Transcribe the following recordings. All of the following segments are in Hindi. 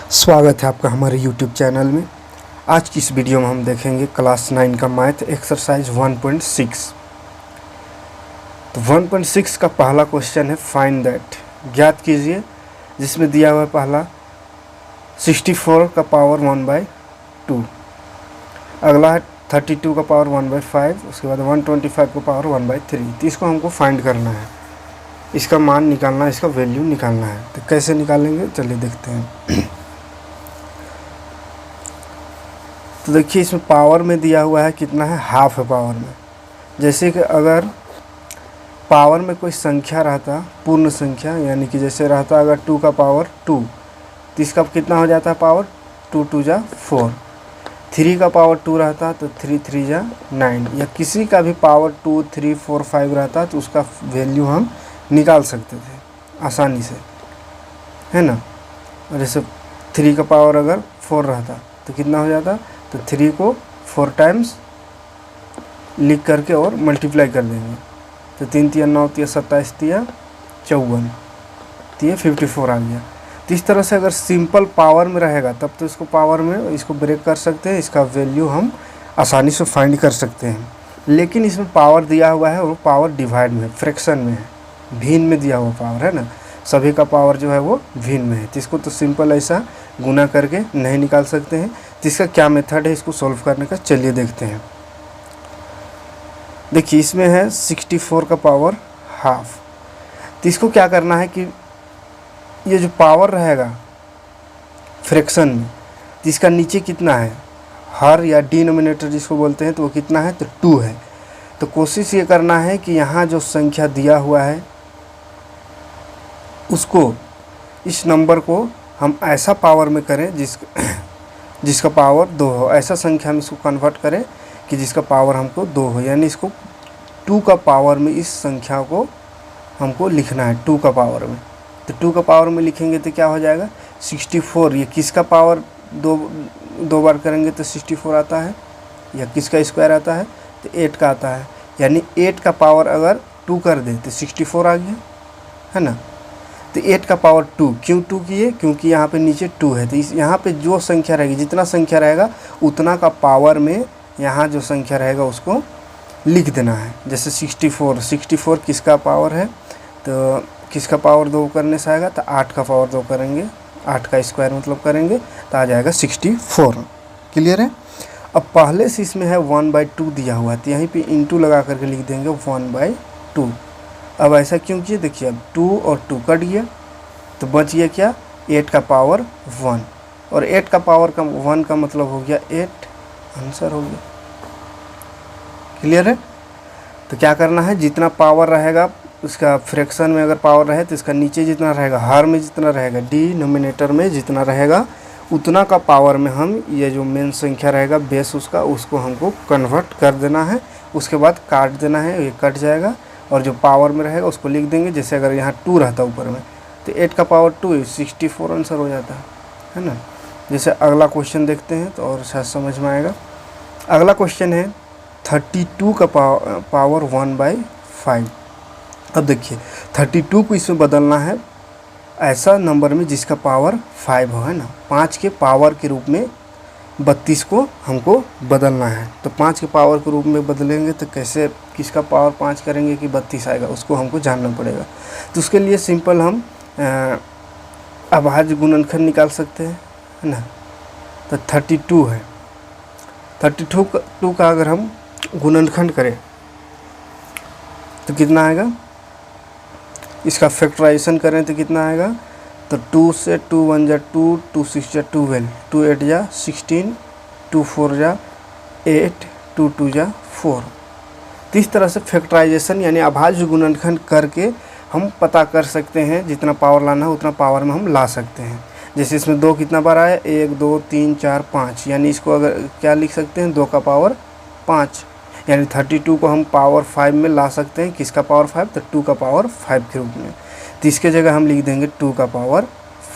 स्वागत है आपका हमारे YouTube चैनल में। आज की इस वीडियो में हम देखेंगे क्लास 9 का मैथ एक्सरसाइज 1.6। तो 1.6 का पहला क्वेश्चन है फाइंड दैट, ज्ञात कीजिए, जिसमें दिया हुआ है पहला 64 का पावर 1/2, अगला है 32 का पावर 1/5, उसके बाद 125 का पावर 1/3। तो इसको हमको फाइंड करना है, इसका मान निकालना है, इसका वैल्यू निकालना है। तो कैसे निकालेंगे चलिए देखते हैं। तो देखिए इसमें पावर में दिया हुआ है कितना है, हाफ है पावर में। जैसे कि अगर पावर में कोई संख्या रहता, पूर्ण संख्या, यानी कि जैसे रहता अगर 2 का पावर 2, तो इसका कितना हो जाता है पावर, 2 2 जा 4। 3 का पावर 2 रहता तो 3 3 जा 9, या किसी का भी पावर 2 3 4 5 रहता तो उसका वैल्यू हम निकाल सकते थे आसानी से, है ना। और जैसे 3 का पावर अगर 4 रहता तो कितना हो जाता, तो 3 को 4 टाइम्स लिख करके और मल्टीप्लाई कर देंगे, तो 3 3 9 3 27 3 54, तो ये 54 आ गया। तो इस तरह से अगर सिंपल पावर में रहेगा तब तो इसको पावर में इसको ब्रेक कर सकते हैं, इसका वैल्यू हम आसानी से फाइंड कर सकते हैं। लेकिन इसमें पावर दिया हुआ है वो पावर डिवाइड में, फ्रैक्शन में है, भिन्न में दिया हुआ पावर है ना। सभी का पावर जो है वो भिन्न में है, तो इसको तो सिंपल ऐसा गुना करके नहीं निकाल सकते हैं। तो इसका क्या मेथड है इसको सॉल्व करने का, चलिए देखते हैं। देखिए इसमें है 64 का पावर हाफ, तो इसको क्या करना है कि ये जो पावर रहेगा फ्रैक्शन में, तो इसका नीचे कितना है, हर या डिनोमिनेटर जिसको बोलते हैं, तो वो कितना है, तो 2 है। तो कोशिश ये करना है कि यहाँ जो संख्या दिया हुआ है उसको, इस नंबर को हम ऐसा पावर में करें जिसका पावर 2 हो। ऐसा संख्या में इसको कन्वर्ट करें कि जिसका पावर हमको 2 हो, यानी इसको 2 का पावर में इस संख्या को हमको लिखना है 2 का पावर में। तो 2 का पावर में लिखेंगे तो क्या हो जाएगा 64। ये किसका पावर दो बार करेंगे तो 64 आता है, या किसका स्क्वायर आता है, तो 8 का आता है। यानी 8 का पावर अगर 2 कर दे तो 64 आ गया, है ना। तो 8 का पावर 2, क्यों 2 किए, क्योंकि यहाँ पे नीचे 2 है। तो इस यहाँ पे जो संख्या रहेगी, जितना संख्या रहेगा उतना का पावर में यहाँ जो संख्या रहेगा उसको लिख देना है। जैसे 64 किसका पावर है, तो किसका पावर 2 करने से आएगा, तो 8 का पावर 2 करेंगे, 8 का स्क्वायर मतलब करेंगे तो आ जाएगा 64। क्लियर है। अब पहले से इसमें है 1/2 दिया हुआ है, तो यहीं पे इंटू लगा करके लिख देंगे 1/2। अब ऐसा क्यों किए, देखिए अब 2 और 2 कट गया तो बच गया क्या, 8 का पावर 1, और 8 का पावर का 1 का मतलब हो गया 8, आंसर हो गया। क्लियर है। तो क्या करना है, जितना पावर रहेगा उसका फ्रैक्शन में अगर पावर रहे तो इसका नीचे जितना रहेगा, हर में जितना रहेगा, डिनोमिनेटर में जितना रहेगा उतना का पावर में हम ये जो मेन संख्या रहेगा बेस उसको हमको कन्वर्ट कर देना है। उसके बाद काट देना है, ये कट जाएगा, और जो पावर में रहेगा उसको लिख देंगे। जैसे अगर यहाँ 2 रहता ऊपर में तो 8 का पावर 2 64 आंसर हो जाता है ना। जैसे अगला क्वेश्चन देखते हैं तो और शायद समझ में आएगा। अगला क्वेश्चन है 32 का पावर 1/5। अब देखिए 32 को इसमें बदलना है ऐसा नंबर में जिसका पावर 5 हो, है ना। 5 के पावर के रूप में 32 को हमको बदलना है। तो 5 के पावर के रूप में बदलेंगे तो कैसे, किसका पावर 5 करेंगे कि 32 आएगा, उसको हमको जानना पड़ेगा। तो उसके लिए सिंपल हम अभाज्य गुणनखंड निकाल सकते हैं, है ना। तो 32 है, 32 का अगर हम गुणनखंड करें तो कितना आएगा, इसका फैक्टराइजेशन करें तो कितना आएगा, तो 2 से 2 1 जा 2, 2 6 जा 12, 2 8 जा 16, 2 4 जा 8, 2 2 जा 4। तो इस तरह से फैक्टराइजेशन यानी अभाज्य गुणनखंड करके हम पता कर सकते हैं, जितना पावर लाना है उतना पावर में हम ला सकते हैं। जैसे इसमें 2 कितना बार आया, 1 2 3 4 5, यानी इसको अगर क्या लिख सकते हैं, 2 का पावर 5, यानी 32 को हम पावर 5 में ला सकते हैं। किसका पावर 5, तो 2 का पावर 5 के रूप में। तो इसके जगह हम लिख देंगे 2 का पावर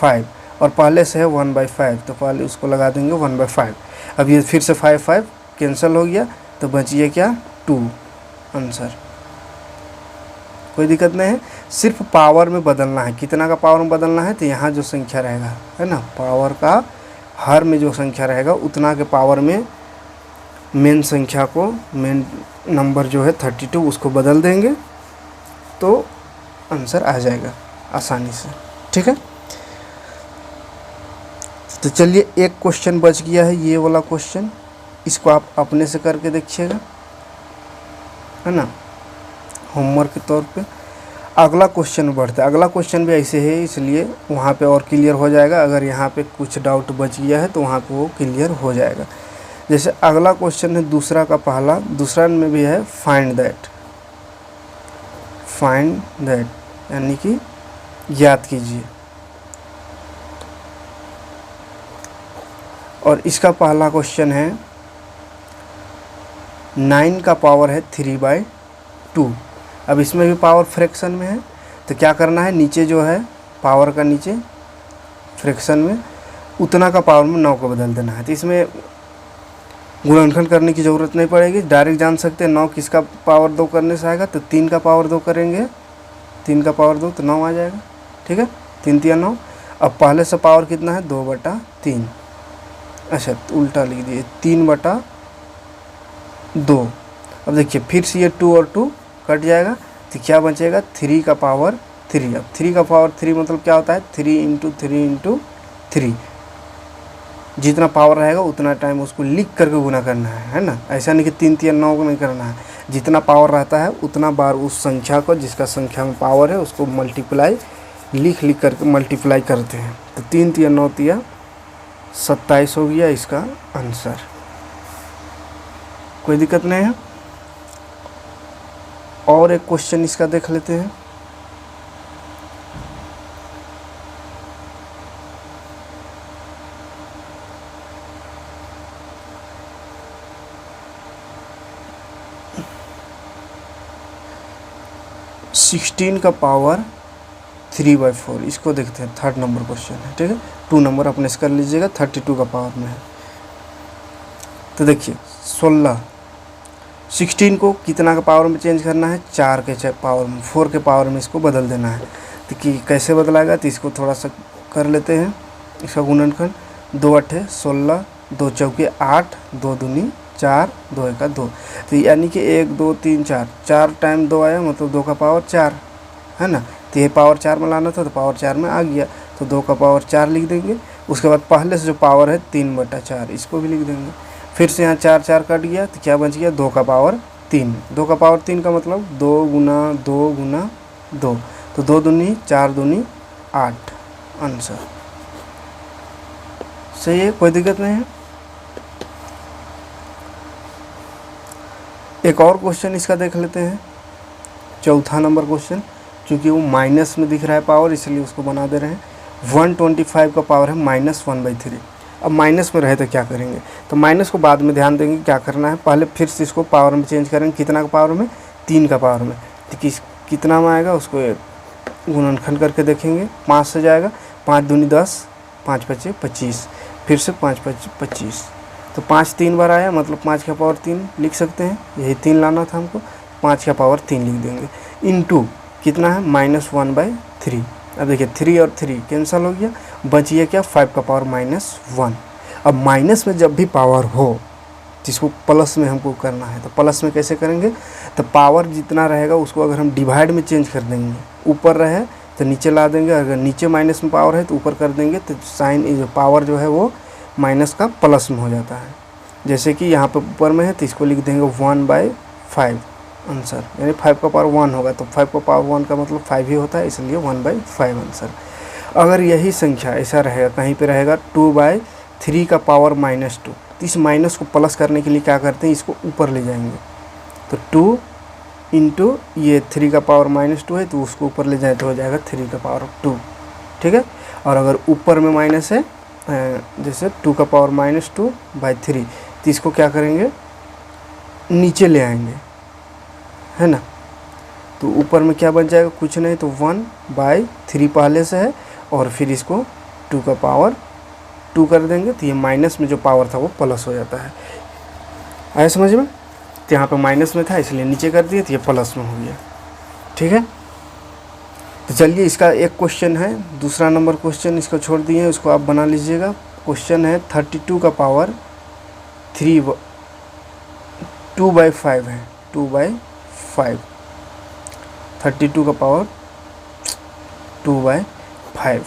5, और पहले से है 1/5 तो पहले उसको लगा देंगे 1/5। अब ये फिर से 5 कैंसिल हो गया तो बचिए क्या, 2 आंसर। कोई दिक्कत नहीं है। सिर्फ पावर में बदलना है, कितना का पावर में बदलना है, तो यहाँ जो संख्या रहेगा है ना, पावर का हर में जो संख्या रहेगा उतना के पावर में मेन संख्या को, मेन नंबर जो है 32 उसको बदल देंगे तो आंसर आ जाएगा आसानी से। ठीक है, तो चलिए एक क्वेश्चन बच गया है, ये वाला क्वेश्चन, इसको आप अपने से करके देखिएगा, है ना, होमवर्क के तौर पे। अगला क्वेश्चन बढ़ते हैं, अगला क्वेश्चन भी ऐसे है, इसलिए वहाँ पे और क्लियर हो जाएगा। अगर यहाँ पे कुछ डाउट बच गया है तो वहाँ पे वो क्लियर हो जाएगा। जैसे अगला क्वेश्चन है दूसरा का पहला, दूसरा में भी है फाइंड दैट, यानी कि ज्ञात कीजिए। और इसका पहला क्वेश्चन है 9 का पावर है 3/2। अब इसमें भी पावर फ्रैक्शन में है, तो क्या करना है, नीचे जो है पावर का नीचे फ्रैक्शन में उतना का पावर में 9 को बदल देना है। तो इसमें गुणनखंड करने की ज़रूरत नहीं पड़ेगी, डायरेक्ट जान सकते हैं 9 किसका पावर 2 करने से आएगा, तो 3 का पावर 2 करेंगे, 3 का पावर 2 तो 9 आ जाएगा। ठीक है, 3 3 9। अब पहले से पावर कितना है, 2/3। अच्छा, तो उल्टा लिख दिए 3/2। अब देखिए फिर से ये 2 और 2 कट जाएगा, तो क्या बचेगा, 3 का पावर 3। अब 3 का पावर 3 मतलब क्या होता है, 3 × 3 × 3। जितना पावर रहेगा उतना टाइम उसको लिख करके गुना करना है ना। ऐसा नहीं कि 3 3 9 को नहीं करना है, जितना पावर रहता है उतना बार उस संख्या को, जिसका संख्या में पावर है, उसको मल्टीप्लाई लिख करके मल्टीप्लाई करते हैं। तो 3 3 9 3 27 हो गया इसका आंसर। कोई दिक्कत नहीं है। और एक क्वेश्चन इसका देख लेते हैं। सिक्सटीन का पावर 3/4, इसको देखते हैं, 3rd नंबर क्वेश्चन है। ठीक है, 2 नंबर अपने से कर लीजिएगा, 32 का पावर में है। तो देखिए 16 को कितना का पावर में चेंज करना है, 4 के पावर में, 4 के पावर में इसको बदल देना है। तो कि कैसे बदलाएगा, तो इसको थोड़ा सा कर लेते हैं, इसका गुणनखंड। 2 8 16, 2 चौके 8, 2 दूनी 4, 2 1 2। तो यानी कि 1 2 3 4, 4 टाइम 2 आया, मतलब 2 का पावर 4 है ना। तो ये पावर 4 में लाना था, तो पावर 4 में आ गया, तो 2 का पावर 4 लिख देंगे। उसके बाद पहले से जो पावर है 3/4, इसको भी लिख देंगे। फिर से यहाँ 4 4 कट गया, तो क्या बच गया, 2 का पावर 3। 2 का पावर 3 का मतलब 2 × 2 × 2, तो 2 दूनी 4 दूनी 8 आंसर। सही है, कोई दिक्कत नहीं है। एक और क्वेश्चन इसका देख लेते हैं, 4था नंबर क्वेश्चन। क्योंकि वो माइनस में दिख रहा है पावर, इसलिए उसको बना दे रहे हैं। 125 का पावर है -1/3। अब माइनस में रहे तो क्या करेंगे, तो माइनस को बाद में ध्यान देंगे क्या करना है। पहले फिर से इसको पावर में चेंज करेंगे, कितना का पावर में, 3 का पावर में। तो कितना में आएगा, उसको गुणनखंड करके देखेंगे, 5 से जाएगा, 5 दूनी 10, 5 5 25, फिर से 5 5 25। तो 5 3 बार आया, मतलब 5 का पावर 3 लिख सकते हैं, यही 3 लाना था हमको, 5 का पावर 3 लिख देंगे। इनटू कितना है, -1/3। अब देखिए 3 और 3 कैंसिल हो गया, बचिए क्या, 5 का पावर -1। अब माइनस में जब भी पावर हो, जिसको प्लस में हमको करना है, तो प्लस में कैसे करेंगे, तो पावर जितना रहेगा उसको अगर हम डिवाइड में चेंज कर देंगे, ऊपर रहे तो नीचे ला देंगे, अगर नीचे माइनस में पावर है तो ऊपर कर देंगे, तो साइन पावर जो है वो माइनस का प्लस में हो जाता है। जैसे कि यहाँ पर ऊपर में है तो इसको लिख देंगे 1/5 आंसर, यानी 5 का पावर 1 होगा, तो 5 का पावर 1 का मतलब 5 ही होता है, इसलिए 1/5 आंसर। अगर यही संख्या ऐसा रहेगा, कहीं पे रहेगा 2/3 का पावर -2, तो इस माइनस को प्लस करने के लिए क्या करते हैं, इसको ऊपर ले जाएंगे। तो 2 इंटू ये 3 का पावर -2 है, तो उसको ऊपर ले जाए तो हो जाएगा 3 का पावर 2। ठीक है, और अगर ऊपर में माइनस है, जैसे 2 का पावर -2/3, तो इसको क्या करेंगे, नीचे ले आएंगे, है ना। तो ऊपर में क्या बन जाएगा, कुछ नहीं, तो 1/3 पहले से है, और फिर इसको 2 का पावर 2 कर देंगे, तो ये माइनस में जो पावर था वो प्लस हो जाता है। आया समझ में, तो यहाँ पे माइनस में था इसलिए नीचे कर दिए, तो ये प्लस में हो गया। ठीक है, तो चलिए इसका एक क्वेश्चन है, दूसरा नंबर क्वेश्चन इसको छोड़ दिए, उसको आप बना लीजिएगा। क्वेश्चन है 32 का पावर 2/5 है, 2/5, 32 का पावर 2/5।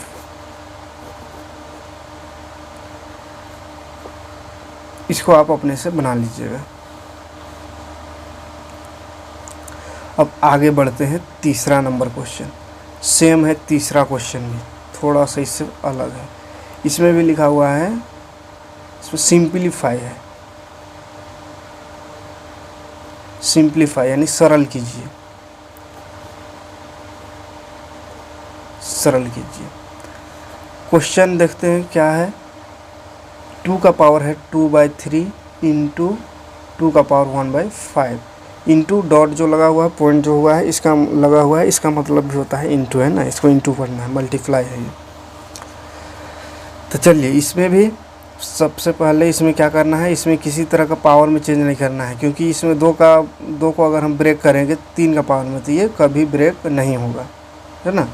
इसको आप अपने से बना लीजिएगा। अब आगे बढ़ते हैं, तीसरा नंबर क्वेश्चन सेम है, तीसरा क्वेश्चन भी थोड़ा सा इससे अलग है। इसमें भी लिखा हुआ है, इसमें सिंपलीफाई है, सिंपलीफाई यानी सरल कीजिए, सरल कीजिए। क्वेश्चन देखते हैं क्या है। 2 का पावर है 2/3 इंटू 2 का पावर 1/5 इंटू डॉट जो लगा हुआ है, पॉइंट जो हुआ है इसका लगा हुआ है, इसका मतलब भी होता है इंटू, है ना, इसको इंटू करना है, मल्टीप्लाई है ये। तो चलिए इसमें भी सबसे पहले इसमें क्या करना है, इसमें किसी तरह का पावर में चेंज नहीं करना है, क्योंकि इसमें 2 को अगर हम ब्रेक करेंगे 3 का पावर में तो ये कभी ब्रेक नहीं होगा, है ना।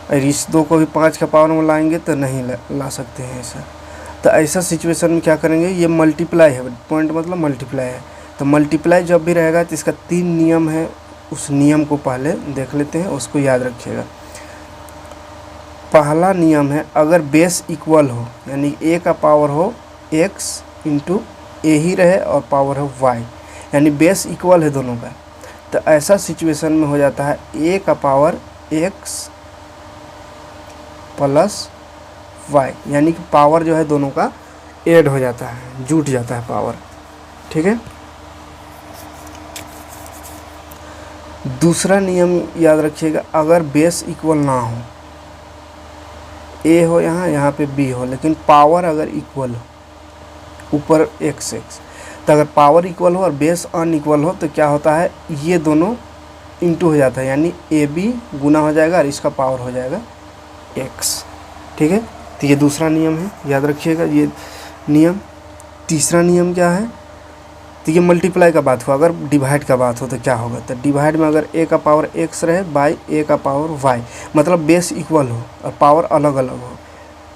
और इस 2 को भी 5 का पावर में लाएंगे तो नहीं ला सकते हैं ऐसा। तो ऐसा सिचुएशन में क्या करेंगे, ये मल्टीप्लाई है, पॉइंट मतलब मल्टीप्लाई है। तो मल्टीप्लाई जब भी रहेगा तो इसका 3 नियम है, उस नियम को पहले देख लेते हैं, उसको याद रखिएगा। पहला नियम है, अगर बेस इक्वल हो यानी a का पावर हो x इंटू ए ही रहे और पावर हो y, यानी बेस इक्वल है दोनों का, तो ऐसा सिचुएशन में हो जाता है a का पावर x प्लस y, यानी कि पावर जो है दोनों का ऐड हो जाता है, जुट जाता है पावर, ठीक है। दूसरा नियम याद रखिएगा, अगर बेस इक्वल ना हो, a हो यहाँ पे b हो, लेकिन पावर अगर इक्वल हो, ऊपर x, तो अगर पावर इक्वल हो और बेस अनइक्वल हो तो क्या होता है, ये दोनों इंटू हो जाता है, यानी ab गुना हो जाएगा और इसका पावर हो जाएगा x, ठीक है। तो ये दूसरा नियम है, याद रखिएगा ये नियम। तीसरा नियम क्या है, तो ये मल्टीप्लाई का बात हुआ, अगर डिवाइड का बात हो तो क्या होगा, तो डिवाइड में अगर a का पावर x रहे बाई a का पावर y, मतलब बेस इक्वल हो और पावर अलग अलग हो,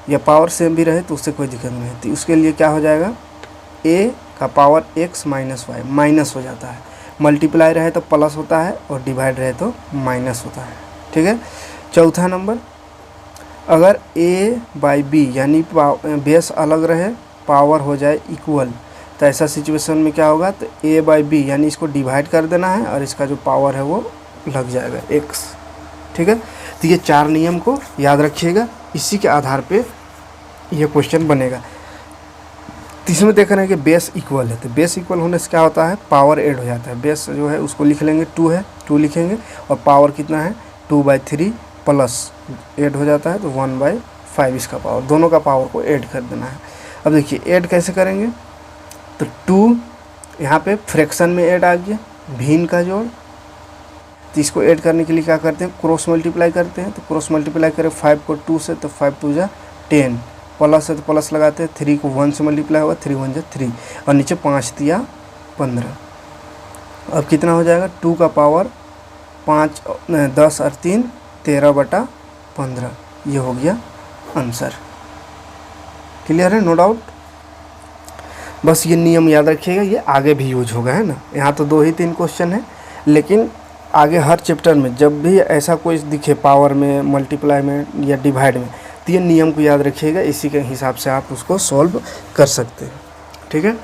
या पावर सेम भी रहे तो उससे कोई दिक्कत नहीं होती। उसके लिए क्या हो जाएगा, a का power x minus y, minus हो जाता है, मल्टीप्लाई रहे तो प्लस होता है और डिवाइड रहे तो माइनस होता है, ठीक है। चौथा नंबर, अगर a/b यानी बेस अलग रहे, पावर हो जाए इक्वल, तो ऐसा सिचुएशन में क्या होगा, तो a/b यानी इसको डिवाइड कर देना है और इसका जो पावर है वो लग जाएगा x, ठीक है। तो ये 4 नियम को याद रखिएगा, इसी के आधार पे ये क्वेश्चन बनेगा। तीसरे देख रहे हैं कि बेस इक्वल है, तो बेस इक्वल होने से क्या होता है, पावर ऐड हो जाता है। बेस जो है उसको लिख लेंगे 2 है, 2 लिखेंगे और पावर कितना है 2/3 प्लस ऐड हो जाता है तो 1/5 इसका पावर, दोनों का पावर को ऐड कर देना है। अब देखिए ऐड कैसे करेंगे, तो 2 यहाँ पे फ्रैक्शन में ऐड आ गया, भिन्न का जोड़, तो इसको ऐड करने के लिए क्या करते हैं, क्रॉस मल्टीप्लाई करते हैं। तो क्रॉस मल्टीप्लाई करें 5 को 2 से, तो 5 2 जा 10, प्लस है तो प्लस लगाते हैं, 3 को 1 से मल्टीप्लाई होगा, 3 1 जा 3 और नीचे 5 दिया 15। अब कितना हो जाएगा, 2 का पावर 5 10 और 3 13/15, ये हो गया आंसर। क्लियर है, नो डाउट। बस ये नियम याद रखिएगा, ये आगे भी यूज होगा, है ना। यहाँ तो 2 ही 3 क्वेश्चन है, लेकिन आगे हर चैप्टर में जब भी ऐसा कोई दिखे पावर में, मल्टीप्लाई में या डिवाइड में, तो ये नियम को याद रखिएगा, इसी के हिसाब से आप उसको सॉल्व कर सकते हैं, ठीक है।